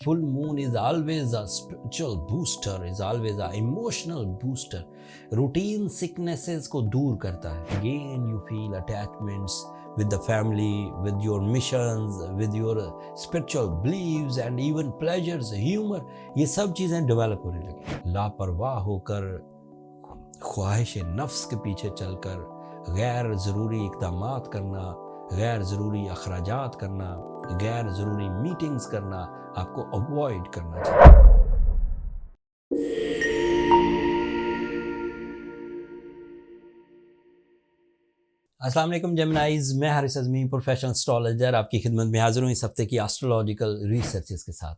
Full moon is always a spiritual booster, is always a emotional booster. Routine sicknesses को दूर करता है. Again you feel attachments with the family, with your missions, with your spiritual beliefs and even pleasures, humor. ये सब चीज़ें develop होने लगी. लापरवाह होकर, ख्वाहिश नफ्स के पीछे चलकर गैर ज़रूरी इक़दामात करना, गैर ज़रूरी अखराजात करना, गैर ज़रूरी मीटिंग्स करना आपको अवॉइड करना चाहिए. अस्सलाम वालेकुम जेमिनाइज, मैं हारिस अज़मी प्रोफेशनल एस्ट्रोलॉजर आपकी खिदमत में हाज़िर हूँ इस हफ्ते की एस्ट्रोलॉजिकल रिसर्चेस के साथ.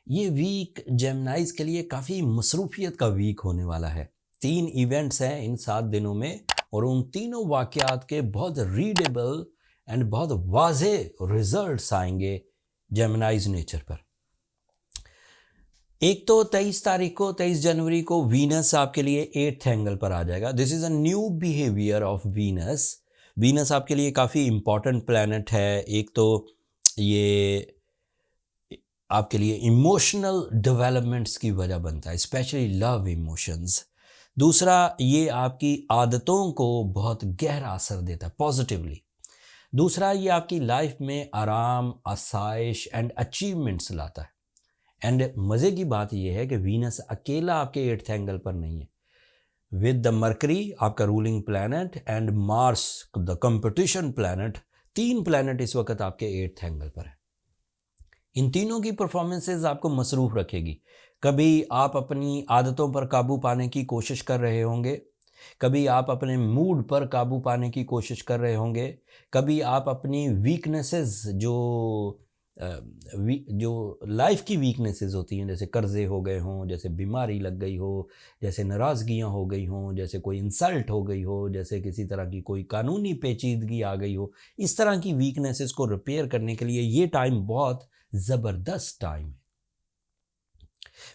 ये वीक जेमिनाइज के लिए काफ़ी मसरूफियत का वीक होने वाला है. 3 इवेंट्स हैं इन 7 दिनों में और उन तीनों वाक़यात के बहुत रीडेबल एंड बहुत वाज़े रिजल्ट्स आएंगे जेमिनाइज नेचर पर. एक तो 23 जनवरी को वीनस आपके लिए 8th एंगल पर आ जाएगा. This is a new behaviour of Venus. Venus आपके लिए काफ़ी इम्पॉर्टेंट प्लैनेट है. एक तो ये आपके लिए इमोशनल डेवलपमेंट्स की वजह बनता है, स्पेशली लव इमोशंस. दूसरा, ये आपकी आदतों को बहुत गहरा असर देता है पॉजिटिवली. दूसरा, ये आपकी लाइफ में आराम, आसाइश एंड अचीवमेंट्स लाता है. एंड मज़े की बात यह है कि वीनस अकेला आपके 8th एंगल पर नहीं है. विद द मरकरी आपका ruling planet and Mars the competition planet, 3 planet इस वक्त आपके 8th एंगल पर है. इन तीनों की परफॉर्मेंसेस आपको मसरूफ़ रखेगी. कभी आप अपनी आदतों पर काबू पाने की कोशिश कर रहे होंगे, कभी आप अपने मूड पर काबू पाने की कोशिश कर रहे होंगे, कभी आप अपनी वीकनेसेस जो लाइफ की वीकनेसेस होती हैं, जैसे कर्ज़े हो गए हों, जैसे बीमारी लग गई हो, जैसे नाराज़गियाँ हो गई हों, जैसे कोई इंसल्ट हो गई हो, जैसे किसी तरह की कोई कानूनी पेचीदगी आ गई हो, इस तरह की वीकनेसेस को रिपेयर करने के लिए ये टाइम बहुत ज़बरदस्त टाइम है.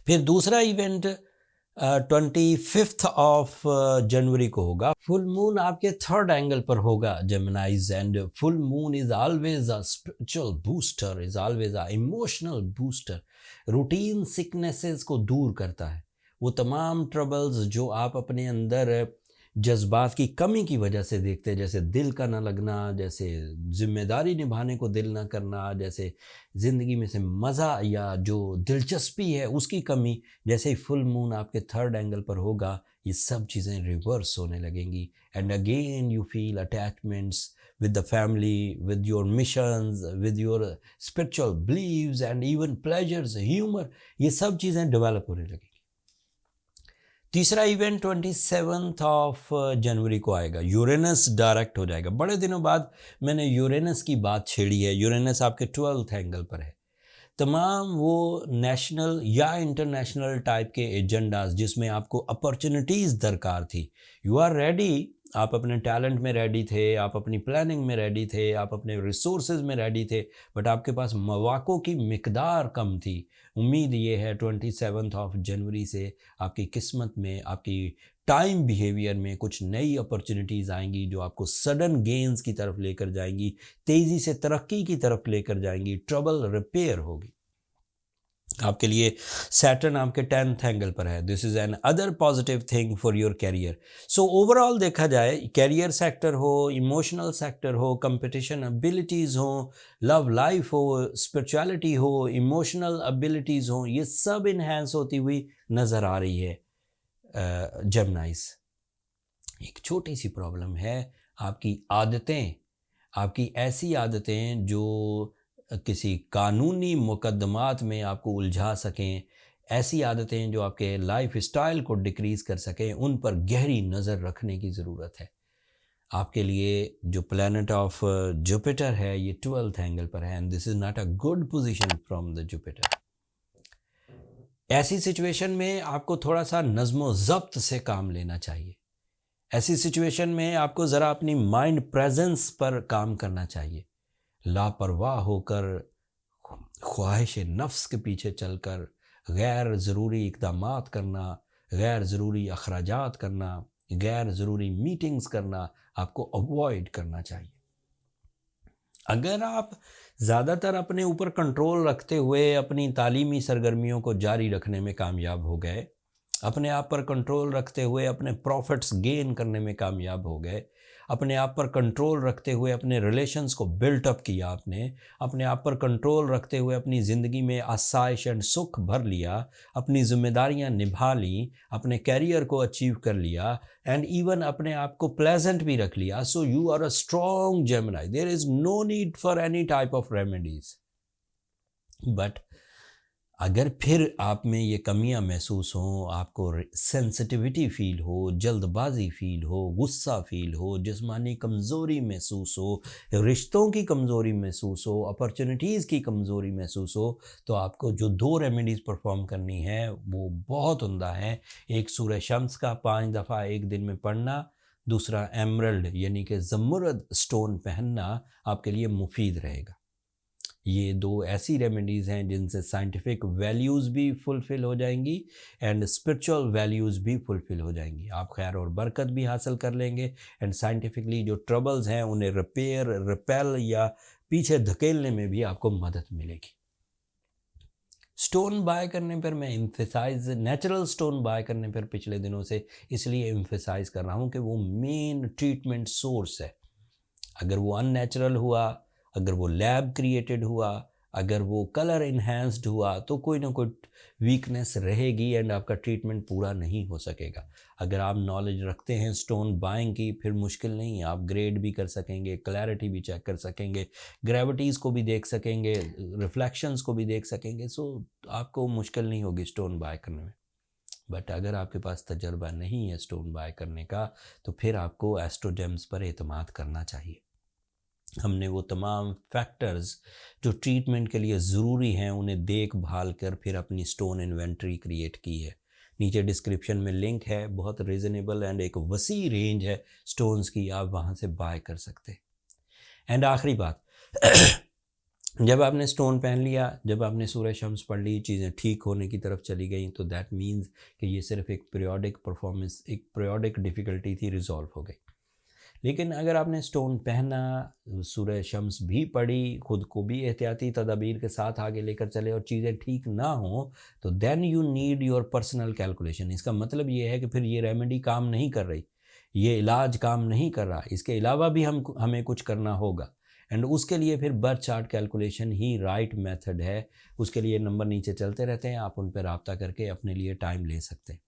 फिर दूसरा इवेंट 25 ऑफ जनवरी को होगा. फुल मून आपके 3rd एंगल पर होगा जेमिनाइज. And full moon is always a spiritual booster, is always a emotional booster. Routine sicknesses को दूर करता है. वो तमाम ट्रबल्स जो आप अपने अंदर जज्बात की कमी की वजह से देखते हैं, जैसे दिल का ना लगना, जैसे ज़िम्मेदारी निभाने को दिल ना करना, जैसे ज़िंदगी में से मज़ा या जो दिलचस्पी है उसकी कमी, जैसे ही फुल मून आपके 3rd एंगल पर होगा ये सब चीज़ें रिवर्स होने लगेंगी. And again you feel attachments with the family, with your missions, with your spiritual beliefs and even pleasures, humor, ये सब चीज़ें डेवलप होने लगेंगी. तीसरा इवेंट 27 ऑफ जनवरी को आएगा. यूरेनस डायरेक्ट हो जाएगा. बड़े दिनों बाद मैंने यूरेनस की बात छेड़ी है. यूरेनस आपके 12th एंगल पर है. तमाम वो नेशनल या इंटरनेशनल टाइप के एजेंडाज जिसमें आपको अपॉर्चुनिटीज़ दरकार थी, यू आर रेडी. आप अपने टैलेंट में रेडी थे, आप अपनी प्लानिंग में रेडी थे, आप अपने रिसोर्सेज में रेडी थे, बट आपके पास मौक़ों की मिकदार कम थी. उम्मीद ये है 27 ऑफ जनवरी से आपकी किस्मत में, आपकी टाइम बिहेवियर में कुछ नई अपॉर्चुनिटीज़ आएंगी जो आपको सडन गेंस की तरफ लेकर जाएंगी, तेज़ी से तरक्की की तरफ लेकर जाएंगी, ट्रबल रिपेयर होगी. आपके लिए सैटर्न आपके 10th एंगल पर है. This is another positive thing for your career. So overall देखा जाए, कैरियर सेक्टर हो, इमोशनल सेक्टर हो, कंपटीशन एबिलिटीज़ हो, लव लाइफ हो, स्पिरिचुअलिटी हो, इमोशनल एबिलिटीज़ हो, ये सब इन्हेंस होती हुई नज़र आ रही है जेमिनाइज. एक छोटी सी प्रॉब्लम है, आपकी आदतें, आपकी ऐसी आदतें जो किसी कानूनी मुकदमात में आपको उलझा सकें, ऐसी आदतें जो आपके लाइफ स्टाइल को डिक्रीज़ कर सकें, उन पर गहरी नज़र रखने की ज़रूरत है. आपके लिए जो प्लैनेट ऑफ जुपिटर है ये 12th एंगल पर है. And this is not a good position from the Jupiter. ऐसी सिचुएशन में आपको थोड़ा सा नज़्म ज़ब्त से काम लेना चाहिए. ऐसी सिचुएशन में आपको ज़रा अपनी माइंड प्रेजेंस पर काम करना चाहिए. लापरवाह होकर, ख्वाहिश नफ्स के पीछे चलकर गैर ज़रूरी इक़दामात करना, गैर ज़रूरी अखराजात करना, गैर ज़रूरी मीटिंग्स करना आपको अवॉइड करना चाहिए. अगर आप ज़्यादातर अपने ऊपर कंट्रोल रखते हुए अपनी तालीमी सरगर्मियों को जारी रखने में कामयाब हो गए, अपने आप पर कंट्रोल रखते हुए अपने प्रॉफिट्स गेन करने में कामयाब हो गए, अपने आप पर कंट्रोल रखते हुए अपने रिलेशंस को बिल्ट अप किया आपने, अपने आप पर कंट्रोल रखते हुए अपनी ज़िंदगी में आसाइश एंड सुख भर लिया, अपनी जिम्मेदारियां निभा ली, अपने कैरियर को अचीव कर लिया एंड इवन अपने आप को प्लेजेंट भी रख लिया. So you are a strong Gemini. There is no need for any type of remedies. But अगर फिर आप में ये कमियां महसूस हों, आपको सेंसिटिविटी फील हो, जल्दबाजी फील हो, गुस्सा फील हो, जिस्मानी कमज़ोरी महसूस हो, रिश्तों की कमज़ोरी महसूस हो, अपॉर्चुनिटीज़ की कमज़ोरी महसूस हो, तो आपको जो 2 रेमेडीज़ परफॉर्म करनी है वो बहुत उम्दा है. एक सूरह शम्स का 5 दफ़ा एक दिन में पढ़ना, दूसरा एमरल्ड यानी कि ज़मुरद स्टोन पहनना आपके लिए मुफीद रहेगा. ये 2 ऐसी रेमेडीज़ हैं जिनसे साइंटिफिक वैल्यूज़ भी फुलफ़िल हो जाएंगी एंड स्पिरिचुअल वैल्यूज़ भी फुलफ़िल हो जाएंगी. आप खैर और बरकत भी हासिल कर लेंगे एंड साइंटिफिकली जो ट्रबल्स हैं उन्हें रिपेयर, रिपेल या पीछे धकेलने में भी आपको मदद मिलेगी. स्टोन बाय करने पर मैं नेचुरल स्टोन बाय करने पर पिछले दिनों से इसलिए एम्फेसाइज कर रहा हूँ कि वो मेन ट्रीटमेंट सोर्स है. अगर वो अननेचुरल हुआ, अगर वो लैब क्रिएटेड हुआ, अगर वो कलर इन्हेंस्ड हुआ, तो कोई ना कोई वीकनेस रहेगी एंड आपका ट्रीटमेंट पूरा नहीं हो सकेगा. अगर आप नॉलेज रखते हैं स्टोन बाइंग की, फिर मुश्किल नहीं है, आप ग्रेड भी कर सकेंगे, क्लैरिटी भी चेक कर सकेंगे, ग्रेविटीज़ को भी देख सकेंगे, रिफ्लेक्शंस को भी देख सकेंगे. सो आपको मुश्किल नहीं होगी स्टोन बाय करने में. बट अगर आपके पास तजर्बा नहीं है स्टोन बाय करने का, तो फिर आपको एस्ट्रोजेम्स पर एतमाद करना चाहिए. हमने वो तमाम फैक्टर्स जो ट्रीटमेंट के लिए ज़रूरी हैं उन्हें देखभाल कर फिर अपनी स्टोन इन्वेंट्री क्रिएट की है. नीचे डिस्क्रिप्शन में लिंक है, बहुत रीज़नेबल एंड एक वसी रेंज है स्टोन्स की, आप वहाँ से बाय कर सकते हैं. एंड आखिरी बात, जब आपने स्टोन पहन लिया, जब आपने सूरह शम्स पढ़ ली, चीज़ें ठीक होने की तरफ चली गई, तो दैट मीन्स कि ये सिर्फ एक पीरियोडिक परफॉर्मेंस, एक पीरियोडिक डिफ़िकल्टी थी, रिजॉल्व हो गई. लेकिन अगर आपने स्टोन पहना, सूरह शम्स भी पढ़ी, ख़ुद को भी एहतियाती तदाबीर के साथ आगे लेकर चले और चीज़ें ठीक ना हो, तो then you need your personal calculation. इसका मतलब ये है कि फिर ये रेमेडी काम नहीं कर रही, ये इलाज काम नहीं कर रहा, इसके अलावा भी हमें कुछ करना होगा. एंड उसके लिए फिर बर्थ चार्ट कैलकुलेशन ही राइट मेथड है. उसके लिए नंबर नीचे चलते रहते हैं, आप उन पर रब्ता करके अपने लिए टाइम ले सकते हैं.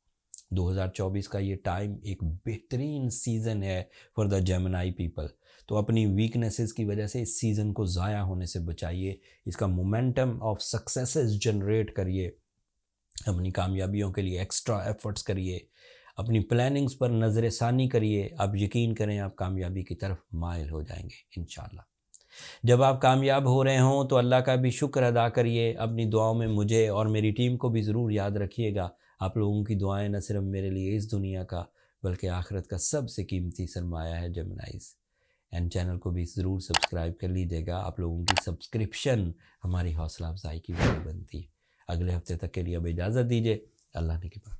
2024 का ये टाइम एक बेहतरीन सीज़न है फॉर द जेमिनी पीपल. तो अपनी वीकनेसेस की वजह से इस सीज़न को ज़ाया होने से बचाइए, इसका मोमेंटम ऑफ सक्सेसेस जनरेट करिए, अपनी कामयाबियों के लिए एक्स्ट्रा एफर्ट्स करिए, अपनी प्लानिंग्स पर नज़र सानी करिए. आप यकीन करें आप कामयाबी की तरफ माइल हो जाएंगे इंशाल्लाह. जब आप कामयाब हो रहे हों तो अल्लाह का भी शुक्र अदा करिए. अपनी दुआओं में मुझे और मेरी टीम को भी ज़रूर याद रखिएगा. आप लोगों की दुआएं न सिर्फ मेरे लिए इस दुनिया का बल्कि आखिरत का सबसे कीमती सरमाया है जेमिनीज़. एंड चैनल को भी ज़रूर सब्सक्राइब कर लीजिएगा. आप लोगों की सब्सक्रिप्शन हमारी हौसला अफजाई की वजह बनती है. अगले हफ्ते तक के लिए अब इजाज़त दीजिए. अल्लाह ने के बाद.